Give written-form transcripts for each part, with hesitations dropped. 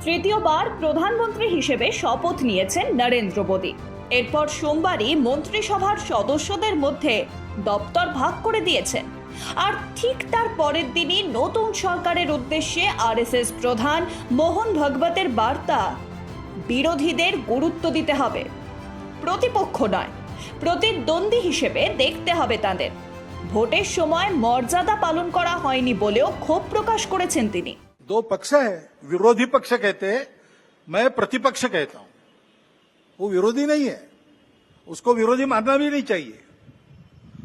তৃতীয়বার প্রধানমন্ত্রী হিসেবে শপথ নিয়েছেন নরেন্দ্র মোদী। এরপর সোমবারই মন্ত্রিসভার সদস্যদের মধ্যে দপ্তর ভাগ করে দিয়েছেন। আর ঠিক তার পরের দিনই নতুন সরকারের উদ্দেশ্যে আরএসএস প্রধান মোহন ভাগবতের বার্তা, বিরোধীদের গুরুত্ব দিতে হবে, প্রতিপক্ষ নয় প্রতিদ্বন্দ্বী হিসেবে দেখতে হবে তাদের। ভোটের সময় মর্যাদা পালন করা হয়নি বলেও ক্ষোভ প্রকাশ করেছেন তিনি। दो पक्ष है, विरोधी पक्ष कहते हैं, मैं प्रतिपक्ष कहता हूं। वो विरोधी नहीं है, उसको विरोधी मानना भी नहीं चाहिए।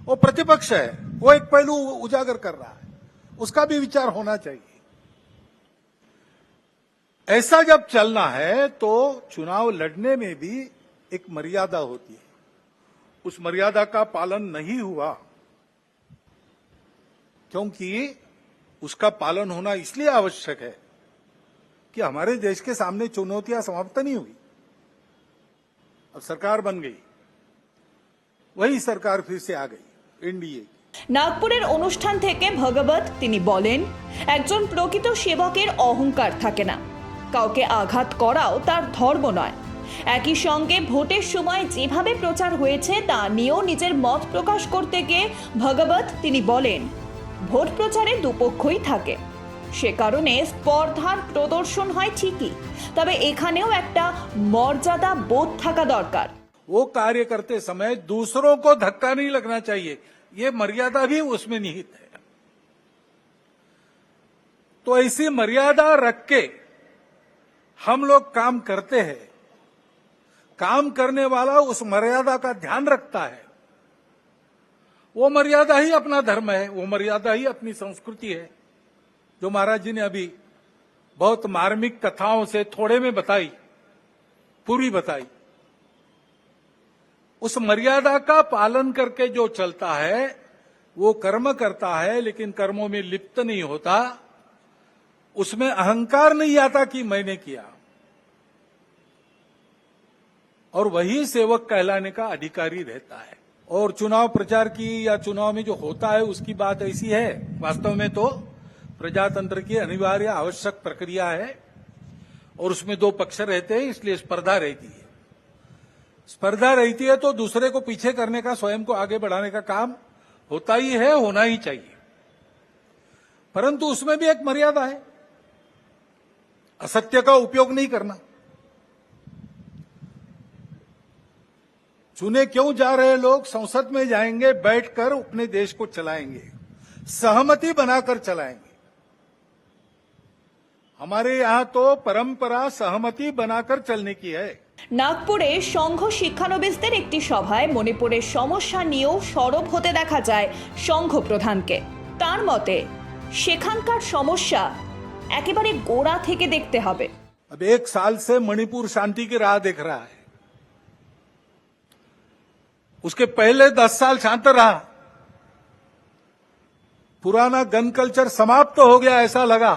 वो प्रतिपक्ष है, वो एक पहलू उजागर कर रहा है, उसका भी विचार होना चाहिए। ऐसा जब चलना है तो चुनाव लड़ने में भी एक मर्यादा होती है। उस मर्यादा का पालन नहीं हुआ, क्योंकि उसका पालन होना इसलिए आवश्यक है कि हमारे देश के सामने चुनौतियां समाप्त नहीं हुई। अब सरकार बन गई, वही सरकार फिर से आ गई एनडीए। নাগপুরের অনুষ্ঠান থেকে ভগবত তিনি বলেন, একজন প্রকৃত সেবকের অহংকার থাকে না, কাউকে আঘাত করাও তার ধর্ম নয়। একই সঙ্গে ভোটের সময় যেভাবে প্রচার হয়েছে তা নিয়েও নিজের মত প্রকাশ করতে গিয়ে ভগবত তিনি বলেন, ভোট প্রচারে দুপক্ষই থাকে, সে কারণে স্পর্ধার প্রদর্শন হয় ঠিকই, তবে এখানেও একটা মর্যাদা বোধ থাকা দরকার। वो कार्य करते समय दूसरों को धक्का नहीं लगना चाहिए, ये मर्यादा भी उसमें निहित है। तो ऐसी मर्यादा रख के हम लोग काम करते हैं। काम करने वाला उस मर्यादा का ध्यान रखता है। वो मर्यादा ही अपना धर्म है, वो मर्यादा ही अपनी संस्कृति है, जो महाराज जी ने अभी बहुत मार्मिक कथाओं से थोड़े में बताई, पूरी बताई। उस मर्यादा का पालन करके जो चलता है वो कर्म करता है, लेकिन कर्मों में लिप्त नहीं होता, उसमें अहंकार नहीं आता कि मैंने किया, और वही सेवक कहलाने का अधिकारी रहता है। और चुनाव प्रचार की या चुनाव में जो होता है उसकी बात ऐसी है, वास्तव में तो प्रजातंत्र की अनिवार्य आवश्यक प्रक्रिया है, और उसमें दो पक्ष रहते हैं, इसलिए स्पर्धा रहती है। स्पर्धा रहती है तो दूसरे को पीछे करने का, स्वयं को आगे बढ़ाने का काम होता ही है, होना ही चाहिए। परंतु उसमें भी एक मर्यादा है, असत्य का उपयोग नहीं करना। चुने क्यों जा रहे लोग संसद में जाएंगे, बैठकर अपने देश को चलाएंगे, सहमति बनाकर चलाएंगे। हमारे यहां तो परंपरा सहमति बनाकर चलने की है। নাগপুরে সংঘ শিক্ষানবিশদের একটি সভায় মণিপুরের সমস্যা নিয়েও সরব হতে দেখা যায় সংঘ প্রধানকে। তার মতে সেখানকার সমস্যা একেবারে গোড়া থেকে দেখতে হবে। अब 1 साल से मणिपुर शांति की राह देख रहा है, उसके पहले 10 साल शांत रहा, पुराना गन कल्चर समाप्त हो गया ऐसा लगा,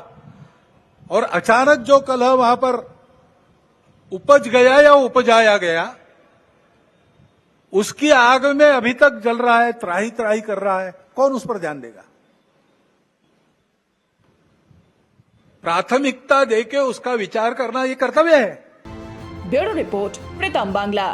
और अचानक जो कलह वहां पर उपज गया या उपजाया गया, उसकी आग में अभी तक जल रहा है, त्राही त्राही कर रहा है। कौन उस पर ध्यान देगा? प्राथमिकता देके उसका विचार करना ये कर्तव्य है। ब्यूरो रिपोर्ट, प्रीतम बांग्ला।